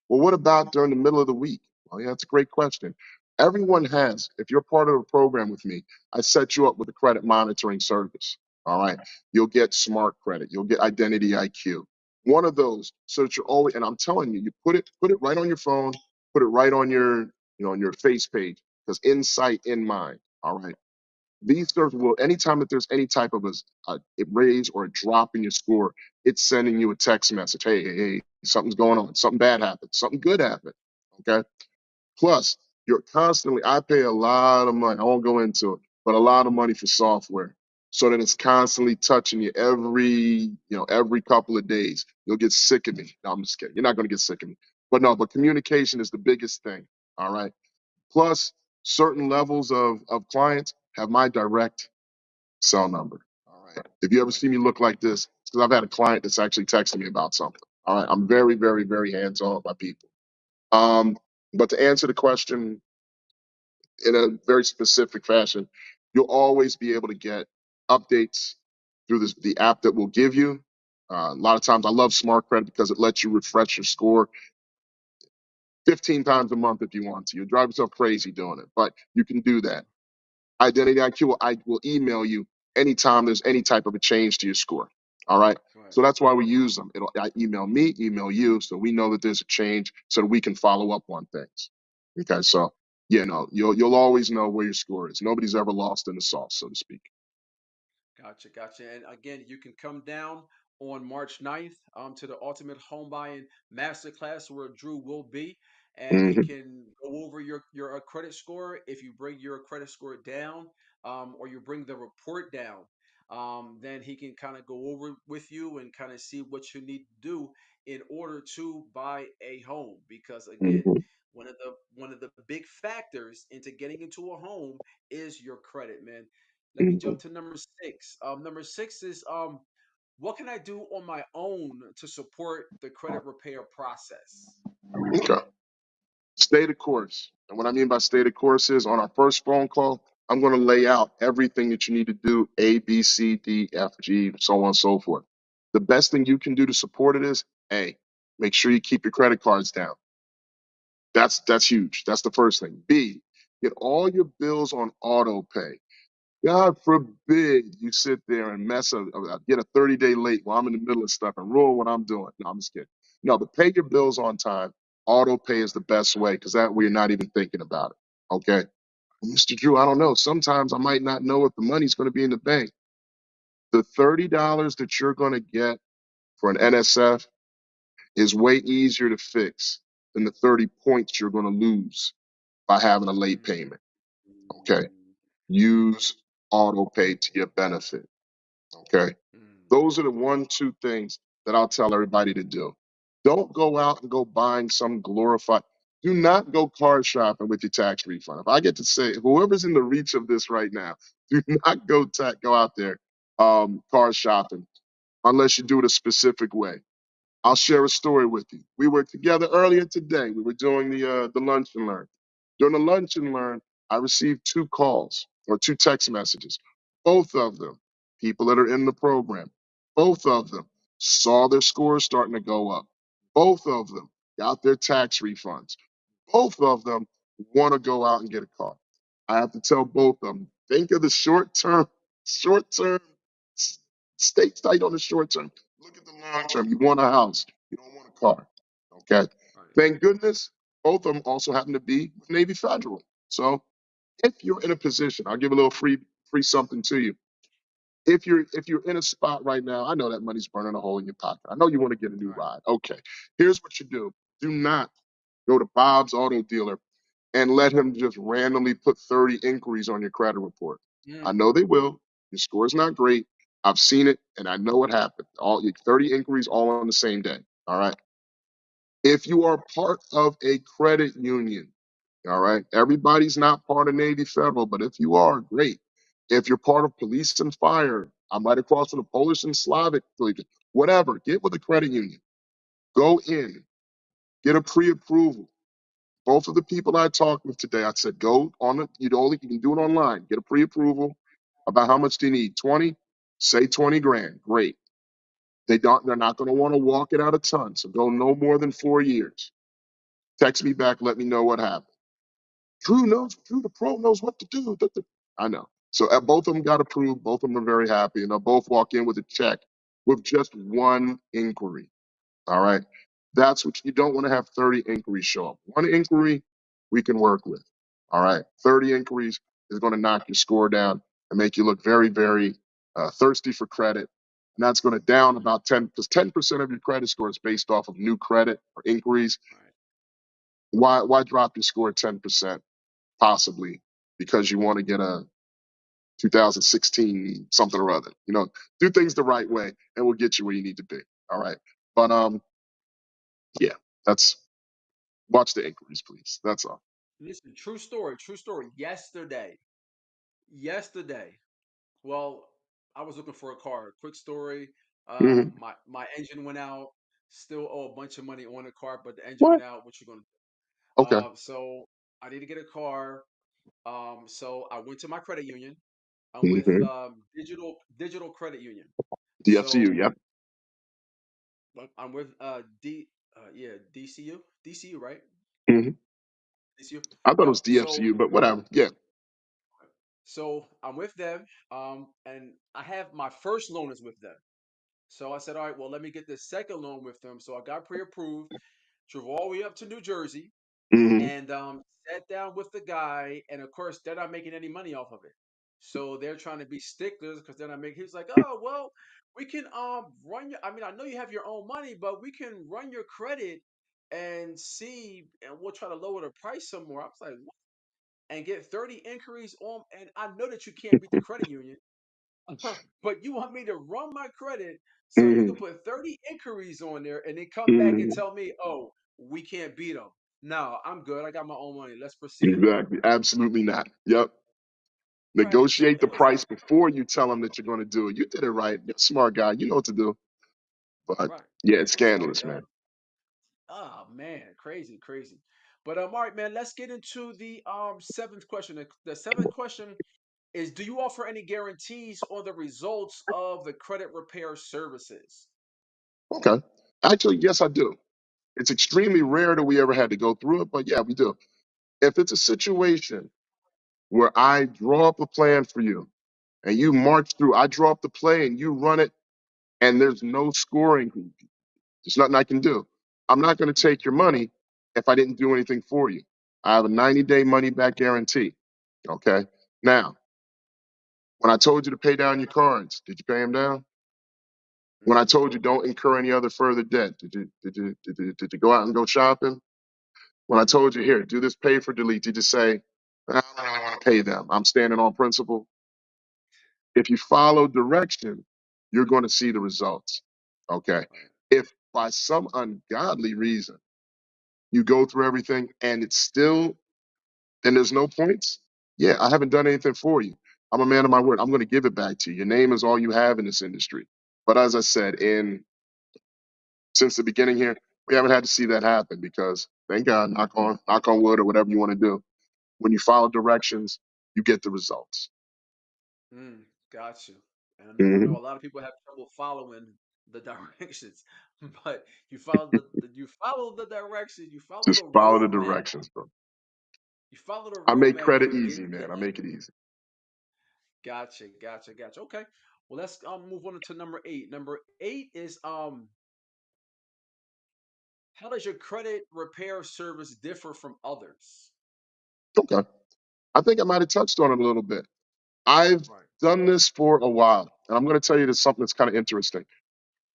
Well, what about during the middle of the week? Well, yeah, that's a great question. Everyone has. If you're part of a program with me, I set you up with a credit monitoring service. All right. You'll get smart credit. You'll get identity IQ. One of those, so that you're always. And I'm telling you, you put it right on your phone. Put it right on your on your face page because insight in mind. All right. These servers will, anytime that there's any type of a raise or a drop in your score, it's sending you a text message. Hey, hey, hey, something's going on. Something bad happened. Something good happened. Okay. Plus, you're constantly, I pay a lot of money. I won't go into it, but a lot of money for software. so that it's constantly touching you every couple of days. You'll get sick of me. No, I'm just kidding. You're not going to get sick of me. But no, but communication is the biggest thing. All right. Plus, certain levels of clients have my direct cell number. All right. If you ever see Gotcha. me look like this, it's because I've had a client that's actually texting me about something. All right. I'm very, very, very hands on with my people. Um, but to answer the question in a very specific fashion, you'll always be able to get updates through the app that we'll give you. A lot of times I love Smart Credit because it lets you refresh your score 15 times a month if you want to. You'll drive yourself crazy doing it, but you can do that. Identity IQ, I will email you anytime there's any type of a change to your score. All right. Right. So that's why we use them. I email me, email you, so we know that there's a change, so that we can follow up on things. Okay. So you'll always know where your score is. Nobody's ever lost in the sauce, so to speak. Gotcha, gotcha. And again, you can come down on March 9th to the Ultimate Home Buying Masterclass where Drew will be, and he Hmm. can go over your credit score. If you bring your credit score down, or you bring the report down, then he can kind of go over with you and kind of see what you need to do in order to buy a home. Because again, Hmm. one of the big factors into getting into a home is your credit, man. Let me Hmm. jump to number six. Number six is what can I do on my own to support the credit repair process? Okay. Stay the course. And what I mean by stay the course is on our first phone call, I'm going to lay out everything that you need to do A, B, C, D, F, G, so on and so forth. The best thing you can do to support it is A, make sure you keep your credit cards down. That's huge. That's the first thing. B, get all your bills on auto pay. God forbid you sit there and mess up, get a 30-day late while I'm in the middle of stuff and ruin what I'm doing. No, I'm just kidding. No, but pay your bills on time. Auto pay is the best way because that way you're not even thinking about it. Okay. Mr. Drew, I don't know. Sometimes I might not know if the money's going to be in the bank. The $30 that you're going to get for an NSF is way easier to fix than the 30 points you're going to lose by having a late payment. Okay. Mm, Use auto pay to your benefit. Okay. mm, Those are the one, two things that I'll tell everybody to do. Don't go out and go buying some glorified. Do not go car shopping with your tax refund. If I get to say, whoever's in the reach of this right now, do not go out there car shopping unless you do it a specific way. I'll share a story with you. We were together earlier today. We were doing the lunch and learn. During the lunch and learn, I received two calls or two text messages. Both of them, people that are in the program, both of them saw their scores starting to go up. Both of them got their tax refunds. Both of them want to go out and get a car. I have to tell both of them, think of the short term, s- stay tight on the short term. Look at the long term. You want a house, you don't want a car. Okay. right, Thank goodness both of them also happen to be with Navy Federal. So if you're in a position, I'll give a little free something to you. If you're in a spot right now, I know that money's burning a hole in your pocket. I know you want to get a new right. ride. Okay. Here's what you do. Do not go to Bob's auto dealer and let him just randomly put 30 inquiries on your credit report. I Mm, know they will. Your score is not great. I've seen it and I know what happened. All 30 inquiries all on the same day. All right. If you are part of a credit union, all right, everybody's not part of Navy Federal, but if you are, great. If you're part of police and fire, I'm right across from the Polish and Slavic Legion, whatever, get with the credit union. Go in, get a pre approval. Both of the people I talked with today, I said, go on it. You can do it online. Get a pre-approval about how much they need. 20, say 20 grand. Great. They're not going to want to walk it out a ton. So go no more than 4 years. Text me back, let me know what happened. Drew, the pro knows what to do. I know. So both of them got approved. Both of them are very happy. And they'll both walk in with a check with just one inquiry. All right. That's what you don't want to have 30 inquiries show up. One inquiry we can work with. All right. 30 inquiries is going to knock your score down and make you look very, very thirsty for credit. And that's going to down about 10, because 10% of your credit score is based off of new credit or inquiries. right. Why drop your score 10%? Possibly because you want to get 2016 something or other. Do things the right way, and we'll get you where you need to be. All right. But yeah, that's watch the inquiries, please. That's all. Listen, true story, true story. Yesterday, well, I was looking for a car. Quick story. Hmm. My engine went out. Still owe a bunch of money on the car, but the engine What? went out. What you gonna do? Okay. So I need to get a car. So I went to my credit union. I'm with Hmm. Digital Credit Union. DFCU. So Yep. I'm with yeah, DCU, right? Hmm. DCU. I thought it Yep. was DFCU, but whatever. Yeah. So I'm with them. And I have my first loan is with them. So I said, all right, well, let me get this second loan with them. So I got pre-approved, drove all the way up to New Jersey, Hmm. and sat down with the guy. And of course, they're not making any money off of it. So they're trying to be sticklers because they're not making. He was like, oh well, we can run your. I mean, I know you have your own money, but we can run your credit and see, and we'll try to lower the price some more. I was like, what? And get 30 inquiries on. And I know that you can't beat the credit union. But you want me to run my credit so you can Hmm. put 30 inquiries on there and then come back and Hmm. tell me, oh, we can't beat them. No, I'm good. I got my own money. Let's proceed. Exactly. Absolutely not. Yep. Right. So Negotiate it the was price before you tell them that you're going to do it. You did it right. You're a smart guy. You know what to do. But right. yeah, it's So scandalous, man. oh man, crazy, crazy. But all right, man, let's get into the seventh question. The seventh question is, do you offer any guarantees on the results of the credit repair services? Okay. Actually, yes, I do. It's extremely rare that we ever had to go through it, but yeah, we do. If it's a situation where I draw up a plan for you and you march through, I draw up the play and you run it, and there's no scoring, there's nothing I can do. I'm not going to Mm, take your money if I didn't do anything for you. I have a 90-day money back guarantee. Okay. Now, when I told you to pay down your cards, did you pay them down? When I mm, told you don't incur any other further debt, did you go out and go shopping? When I told you here, do this pay for delete, did you say, I don't really want to pay them. I'm standing on principle. If you follow direction, you're going to see the results. Okay. right. If by some ungodly reason you go through everything and it's still, and there's no points, yeah, I haven't done anything for you. I'm a man of my word. I'm going to give it back to you. Your name is all you have in this industry. But as I said, in since the beginning here, we haven't had to see that happen because thank God, knock on wood or whatever you want to do. When you follow directions, you get the results. Mm, got you. And I know Hmm. a lot of people have trouble following the directions, but you follow the directions, you follow Just the follow the roadmap, directions, bro. you follow the I make roadmap, credit you get easy, to the man. I end. make it easy. Gotcha, gotcha, gotcha. Okay. Well, let's move on to number eight. Number eight is how does your credit repair service differ from others? Okay. I think I might have touched on it a little bit. I've Right. done this for a while, and I'm going to tell you this something that's kind of interesting.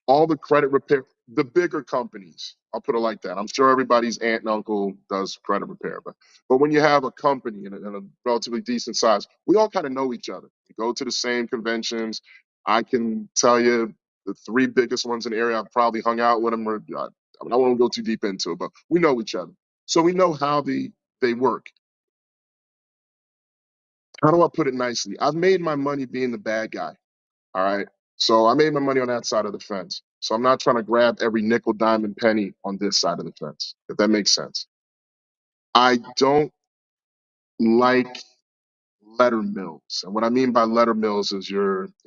All the credit repair, the bigger companies, I'll put it like that. I'm sure everybody's aunt and uncle does credit repair, but when you have a company in a relatively decent size, we all kind of know each other. We go to the same conventions. I can tell you the three biggest ones in the area. I've probably hung out with them. I mean, I won't go too deep into it, but we know each other, so we know how they work. How do I put it nicely? I've made my money being the bad guy. All right. So I made my money on that side of the fence. So I'm not trying to grab every nickel, diamond, penny on this side of the fence, if that makes sense. I don't like letter mills. And what I mean by letter mills is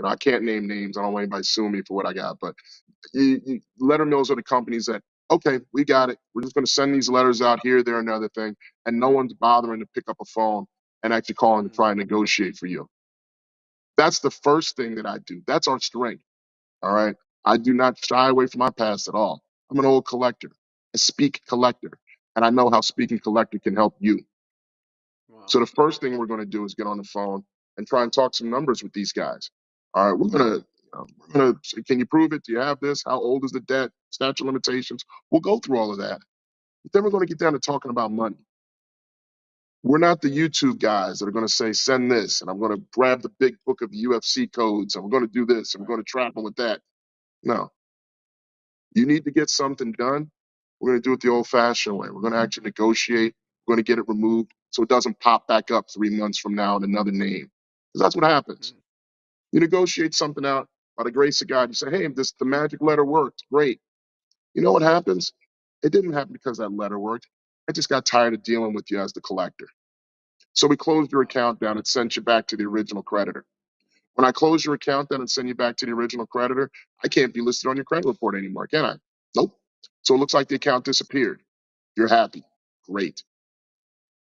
I can't name names. I don't want anybody suing me for what I got, but letter mills are the companies that, okay, we got it. We're just going to send these letters out here, there, and other thing. And no one's bothering to pick up a phone and actually calling to Mm, try and negotiate for you. That's the first thing that I do. That's our strength. All right. I do not shy away from my past at all. I'm an old collector, a speak collector, and I know how speaking collector can help you. wow. So the first thing we're going to do is get on the phone and try and talk some numbers with these guys. All right, we're gonna say, can you prove it? Do you have this? How old is the debt? Statute of limitations. We'll go through all of that. But then we're going to get down to talking about money. We're not the YouTube guys that are going to say, send this, and I'm going to grab the big book of UFC codes, and we're going to do this, and we're Right. going to trap them with that. No, you need to get something done. We're going to do it the old fashioned way. We're going to actually negotiate. We're going to get it removed so it doesn't pop back up 3 months from now in another name. Because that's what happens. Mm. You negotiate something out by the grace of God. You say, hey, this the magic letter worked. Great. You know what happens? It didn't happen because that letter worked. I just got tired of dealing with you as the collector. So we closed your Wow. account down and sent you back to the original creditor. When I close your account down and send you back to the original creditor, I can't be listed on your credit report anymore, can I? Nope. So it looks like the account disappeared. You're happy. Great.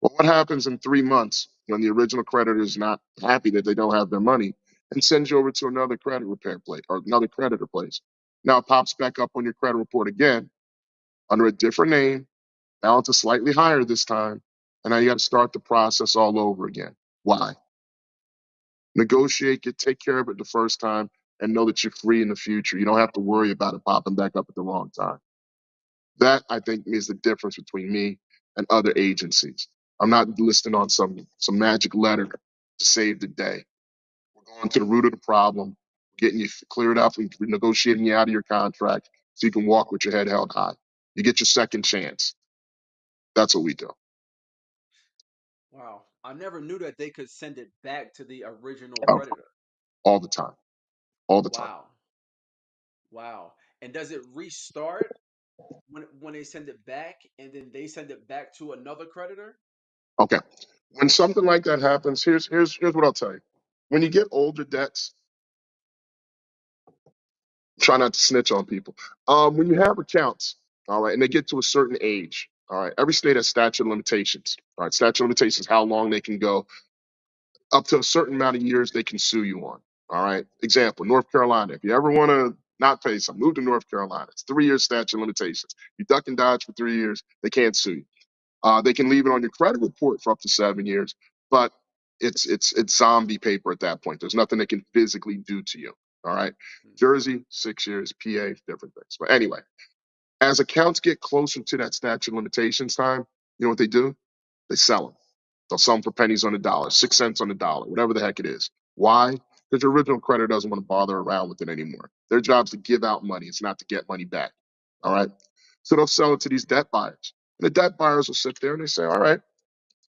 Well, what happens in 3 months when the original creditor is not happy that they don't have their money and sends you over to another credit repair place or another creditor place? Now it pops back up on your credit report again under a different name. Balance is slightly higher this time. And now you got to start the process all over again. Why? Negotiate, take care of it the first time, and know that you're free in the future. You don't have to worry about it popping back up at the wrong time. That I think is the difference between me and other agencies. I'm not listing on some magic letter to save the day. We're going to the root of the problem, getting you cleared up and negotiating you out of your contract so you can walk with your head held high. You get your second chance. That's what we do. Wow. I never knew that they could send it back to the original Oh, creditor. all the time. All the time. Wow. Wow. And does it restart when they send it back and then they send it back to another creditor? Okay. When something like that happens, here's what I'll tell you. When you get older debts, try not to snitch on people. When you have accounts, all right, and they get to a certain age, all right, every state has statute of limitations. All right, statute of limitations, how long they can go, up to a certain amount of years they can sue you on. All right. Example, North Carolina. If you ever want to not pay something, move to North Carolina. It's 3 years statute of limitations. You duck and dodge for 3 years, they can't sue you. They can leave it on your credit report for up to 7 years, but it's zombie paper at that point. There's nothing they can physically do to you. All right. Mm. Jersey, 6 years, PA, different things. But anyway, as accounts get closer to that statute of limitations time, you know what they do? They sell them. They'll sell them for pennies on the dollar, 6 cents on the dollar, whatever the heck it is. Why? Because your original creditor doesn't want to bother around with it anymore. Their job's to give out money. It's not to get money back. All right. So they'll sell it to these debt buyers. And the debt buyers will sit there and they say, all right,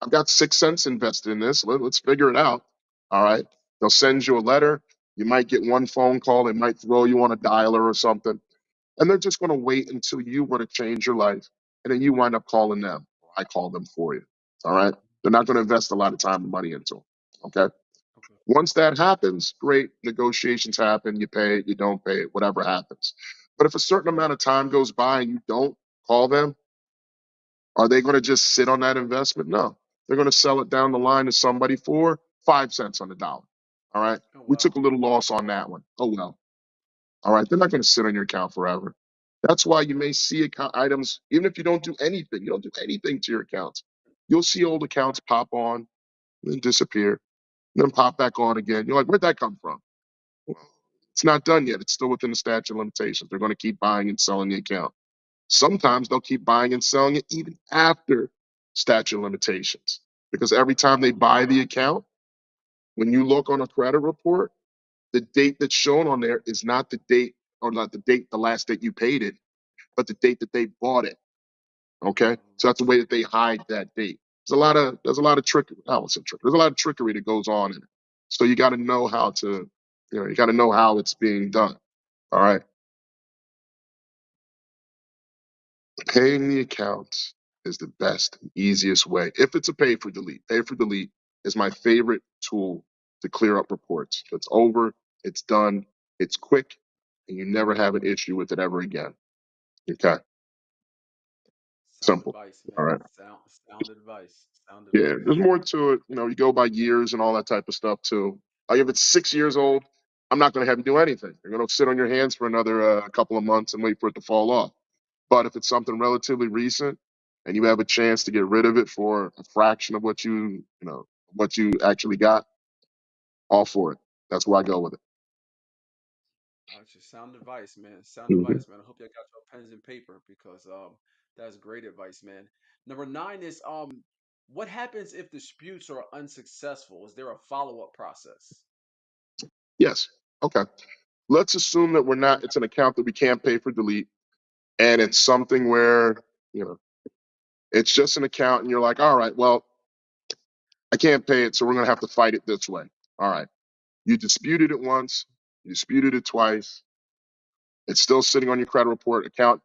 I've got 6 cents invested in this. Let's figure it out. All right. They'll send you a letter. You might get one phone call. They might throw you on a dialer or something. And they're just going to wait until you want to change your life. And then you wind up calling them. I call them for you. All right. They're not going to invest a lot of time and money into them. Okay. Okay. Once that happens, great. Negotiations happen. You pay it, you don't pay it, whatever happens. But if a certain amount of time goes by and you don't call them, are they going to just sit on that investment? No. They're going to sell it down the line to somebody for 5 cents on the dollar. All right. Oh We took wow. a little loss on that one. Oh, well. All right. They're not going to sit on your account forever. That's why you may see account items, even if you don't do anything to your accounts. You'll see old accounts pop on, then disappear, and then pop back on again. You're like, where'd that come from? Well, it's not done yet. It's still within the statute of limitations. They're going to keep buying and selling the account. Sometimes they'll keep buying and selling it even after statute of limitations. Because every time they Wow. buy the account, when you look on a credit report, the date that's shown on there is not the date or not the date, the last date you paid it, but the date that they bought it. Okay, so that's the way that they hide that date. There's a lot of trickery. I won't say trick. There's a lot of trickery that goes on in it. So you got to know how to, you got to know how it's being done. All right, paying the accounts is the best and easiest way. If it's a pay for delete is my favorite tool to clear up reports. It's over, it's done, it's quick, and you never have an issue with it ever again. Okay, Sound simple. advice, All man. right. Sound advice. Sound Yeah, there's advice. more to it. You go by years and all that type of stuff too. Like if it's 6 years old, I'm not going to have you do anything. You're going to sit on your hands for another couple of months and wait for it to fall off. But if it's something relatively recent and you have a chance to get rid of it for a fraction of what you actually got, all for it. That's where I go with it. Just sound advice, man. Sound Mhm. advice, man. I hope you got your pens and paper because that's great advice, man. Number nine is What happens if disputes are unsuccessful? Is there a follow-up process? Yes. Okay. Let's assume that we're not. It's an account that we can't pay for delete, and it's something where you know it's just an account, and you're like, all right, well, I can't pay it, so we're gonna have to fight it this way. All right. You disputed it once. You disputed it twice. It's still sitting on your credit report. Account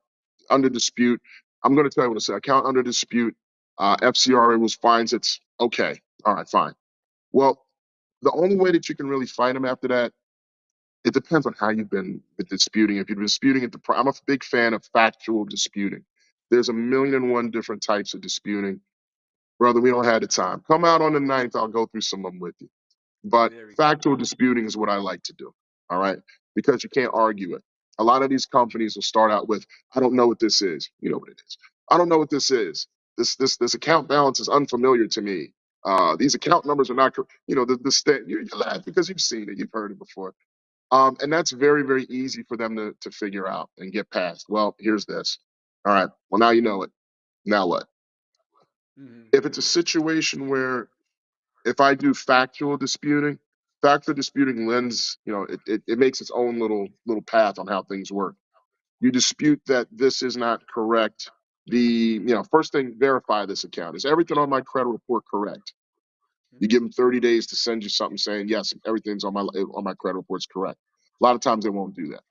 under dispute. I'm going to tell you what to say. Account under dispute. FCRA rules finds it's okay. All right, fine. Well, the only way that you can really fight them after that, it depends on how you've been disputing. If you've been disputing it, I'm a big fan of factual disputing. There's a million and one different types of disputing. Brother, we don't have the time. Come out on the ninth. I'll go through some of them with you. But There we go. factual disputing is what I like to do. All right. Because you can't argue it. A lot of these companies will start out with, I don't know what this is. You know what it is. I don't know what this is. This account balance is unfamiliar to me. These account numbers are not, you laugh because you've seen it, you've heard it before. And that's very, very easy for them to figure out and get past. Well, here's this. All right. Well, now you know it. Now what? Hmm. If it's a situation where if I do factual disputing lends, it makes its own little path on how things work. You dispute that this is not correct. First thing, verify this account. Is everything on my credit report correct? You give them 30 days to send you something saying, yes, everything's on my credit report's correct. A lot of times they won't do that.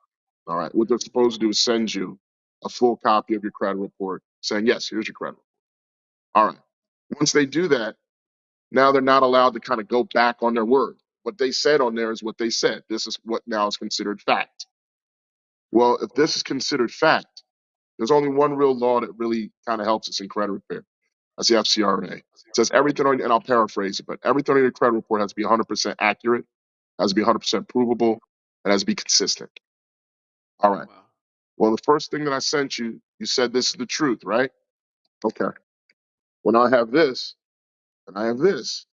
All right. What they're Hmm. supposed to do is send you a full copy of your credit report saying, yes, here's your credit report. All right. Once they do that, now they're not allowed to kind of go back on their word. What they said on there is what they said. This is what now is considered fact. Well, if this is considered fact, there's only one real law that really kind of helps us in credit repair. That's the FCRA. It says everything on, and I'll paraphrase it, but everything on your credit report has to be 100% accurate, has to be 100% provable, and has to be consistent. All right. Wow. Well, the first thing that I sent you, you said this is the truth, right? Okay. Well, now I have this, and I have this.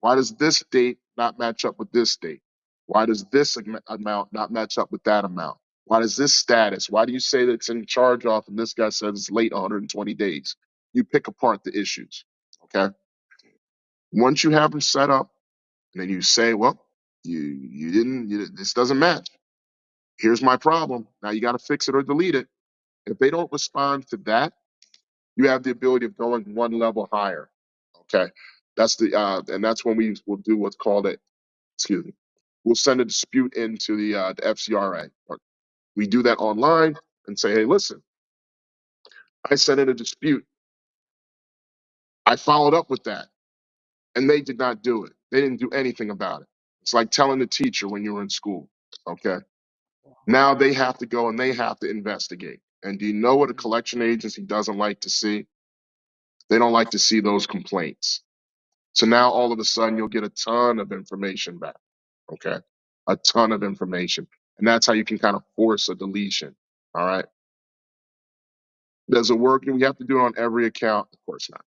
Why does this date not match up with this date? Why does this amount not match up with that amount? Why does this status? Why do you say that it's in charge off and this guy says it's late 120 days? You pick apart the issues. Okay. Once you have them set up, and then you say, well, you didn't, this doesn't match. Here's my problem. Now you got to fix it or delete it. If they don't respond to that, you have the ability of going one level higher. Okay. And that's when we will do what's called a excuse me, we'll send a dispute into the FCRA. Or we do that online and say, hey, listen, I sent in a dispute. I followed up with that, and they did not do it. They didn't do anything about it. It's like telling the teacher when you were in school. Okay. Now they have to go and they have to investigate. And do you know what a Hmm. collection agency doesn't like to see? They don't like to see those complaints. So now all of a sudden you'll get a ton of information back. Okay. A ton of information. And that's how you can kind of force a deletion. All right. Does it work? We have to do it on every account? Of course not.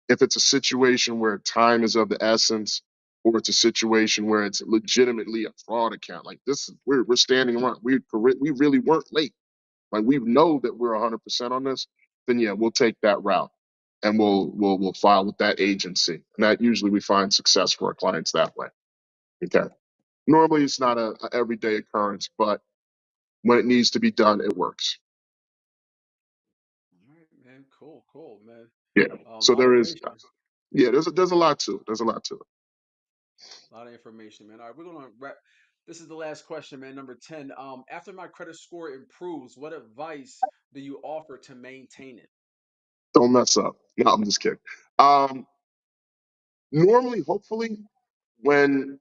If it's a situation where time is of the essence, or it's a situation where it's legitimately a fraud account, like this, we're standing around. We really weren't late. Like we know that we're 100% on this. Then yeah, we'll take that route, and we'll file with that agency. And that usually we find success for our clients that way. Okay. Normally it's not a everyday occurrence, but when it needs to be done, it works. All right, man. Cool, cool, man. Yeah. A So lot of there is, information. yeah, there's a lot to it. There's a lot to it. A lot of information, man. All right, we're gonna wrap. This is the last question, man. Number 10. After my credit score improves, what advice do you offer to maintain it? Don't mess up. No, I'm just kidding. Um, Normally, hopefully, when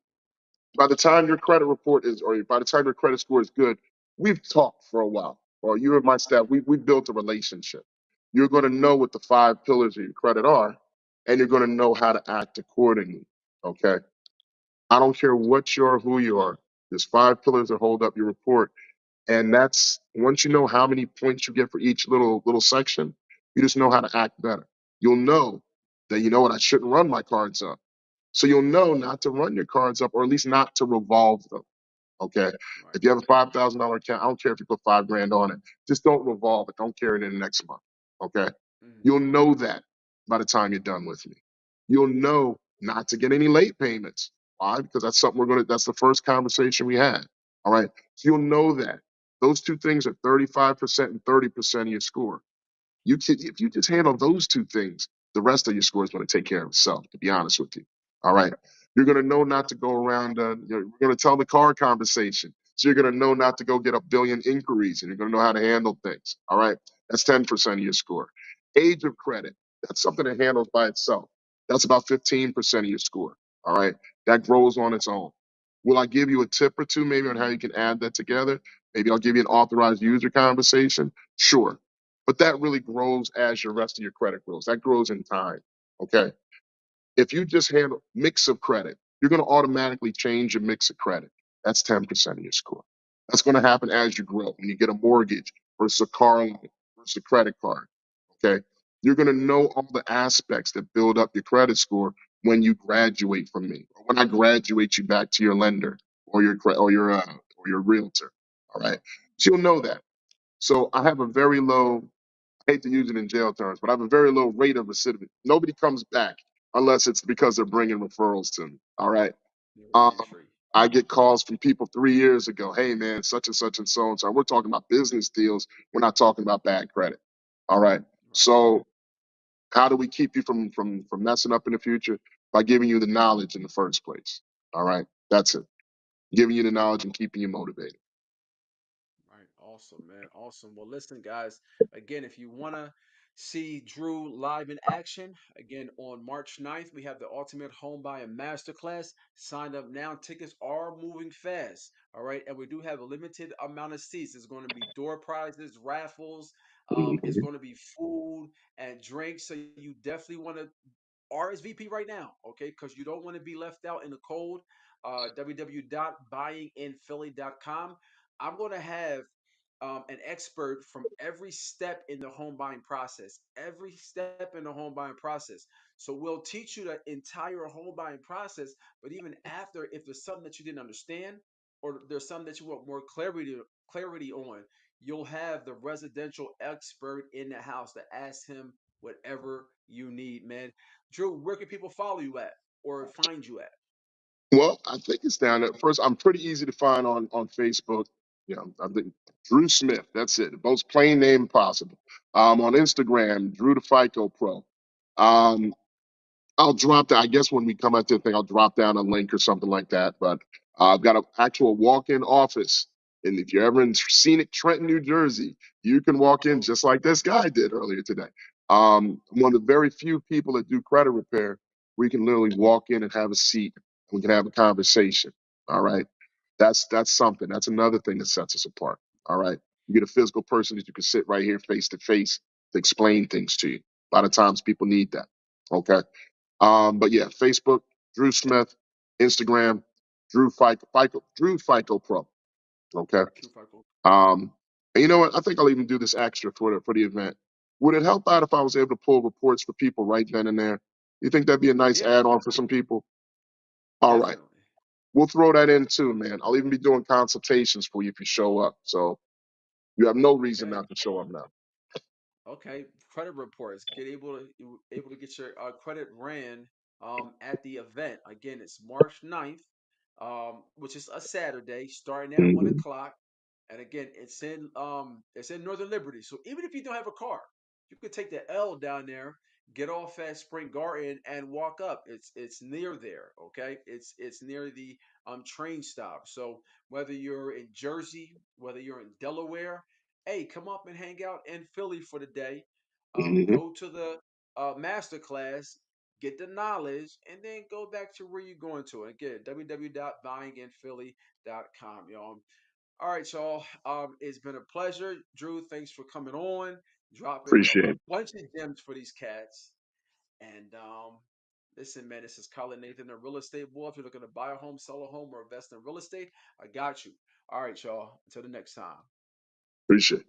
by the time your credit report is, or by the time your credit score is good, we've talked for a while, or you and my staff, we built a relationship. You're going to know what the five pillars of your credit are, and you're going to know how to act accordingly. Okay. I don't care what you are, who you are. There's five pillars that hold up your report. And that's once you know how many points you get for each little section, you just know how to act better. You'll know that you know what I shouldn't run my cards up. So you'll know not to run your cards up, or at least not to revolve them. Okay. Right. If you have a $5,000 account, I don't care if you put 5 grand on it. Just don't revolve it. Don't carry it in the next month. Okay. Hmm. You'll know that by the time you're done with me. You'll know not to get any late payments. Why? Because that's something that's the first conversation we had. All right. So you'll know that. Those two things are 35% and 30% of your score. If you just handle those two things, the rest of your score is going to take care of itself. To be honest with you, all right. You're going to know not to go around. You're going to tell the car conversation, so you're going to know not to go get a billion inquiries, and you're going to know how to handle things. All right, that's 10% of your score. Age of credit, that's something that handles by itself. That's about 15% of your score. All right, that grows on its own. Will I give you a tip or two maybe on how you can add that together? Maybe I'll give you an authorized user conversation. Sure, but that really grows as your rest of your credit grows. That grows in time. Okay. If you just handle mix of credit, you're going to automatically change your mix of credit. That's 10% of your score. That's going to happen as you grow. When you get a mortgage versus a car loan versus a credit card. Okay. You're going to know all the aspects that build up your credit score when you graduate from me, or when I graduate you back to your lender or your realtor. All right. So you'll know that. So I have a very low, I hate to use it in jail terms, but I have a very low rate of recidivist. Nobody comes back unless it's because they're bringing referrals to me. All right. Your Um, entry. I get calls from people 3 years ago. Hey, man, such and such and so and so. We're talking about business deals. We're not talking about bad credit. All right. Right. So how do we keep you from messing up in the future? By giving you the knowledge in the first place. All right. That's it. Giving you the knowledge and keeping you motivated. Right. Awesome, man. Awesome. Well, listen, guys, again, if you want to see Drew live in action, again, on March 9th, we have the Ultimate Home Buying Masterclass. Sign up now. Tickets are moving fast. All right. And we do have a limited amount of seats. There's going to be door prizes, raffles. It's Mhm. going to be food and drinks. So you definitely want to RSVP right now, okay? Because you don't want to be left out in the cold. www.buyinginphilly.com. I'm going to have an expert from every step in the home buying process, every step in the home buying process. So we'll teach you the entire home buying process. But even after, if there's something that you didn't understand, or there's something that you want more clarity on, you'll have the residential expert in the house to ask him whatever you need, man. Drew, where can people follow you at or find you at? Well, I think it's down there. First, I'm pretty easy to find on Facebook. You know, I think Drew Smith. That's it. The most plain name possible. On Instagram, Drew the FICO Pro. Um, I'll drop that. I guess when we come out to the thing, I'll drop down a link or something like that. But I've got an actual walk-in office, and if you're ever in scenic Trenton, New Jersey, you can walk in just like this guy did earlier today. I'm one of the very few people that do credit repair where you can literally walk in and have a seat, and we can have a conversation. All right, that's something. That's another thing that sets us apart. All right, you get a physical person that you can sit right here face to face to explain things to you. A lot of times people need that. Okay. But yeah, Facebook, Drew Smith, Instagram, Drew FICO Pro. Okay. True Farco. And you know what? I think I'll even do this extra for the event. Would it help out if I was able to pull reports for people right then and there? You think that'd be a nice Yeah, add-on for some people? All right. definitely. We'll throw that in too, man. I'll even be doing consultations for you if you show up. So you have no reason Okay. not to show up now. Okay, credit reports. Get able to get your credit ran at the event. Again, it's March 9th, which is a Saturday, starting at one Hmm. o'clock. And again, it's in Northern Liberty. So even if you don't have a car, you could take the L down there, get off at Spring Garden, and walk up. It's near there. Okay, it's near the train stop. So whether you're in Jersey, whether you're in Delaware, hey, come up and hang out in Philly for the day. Hmm. Go to the master class, get the knowledge, and then go back to where you're going to. Again, www.buyinginphilly.com, y'all. All right, y'all. It's been a pleasure. Drew, thanks for coming on, dropping a Appreciate it. bunch of gems for these cats. And listen, man, this is Colin Nathan, the real estate boy. If you're looking to buy a home, sell a home, or invest in real estate, I got you. All right, y'all. Until the next time. Appreciate it.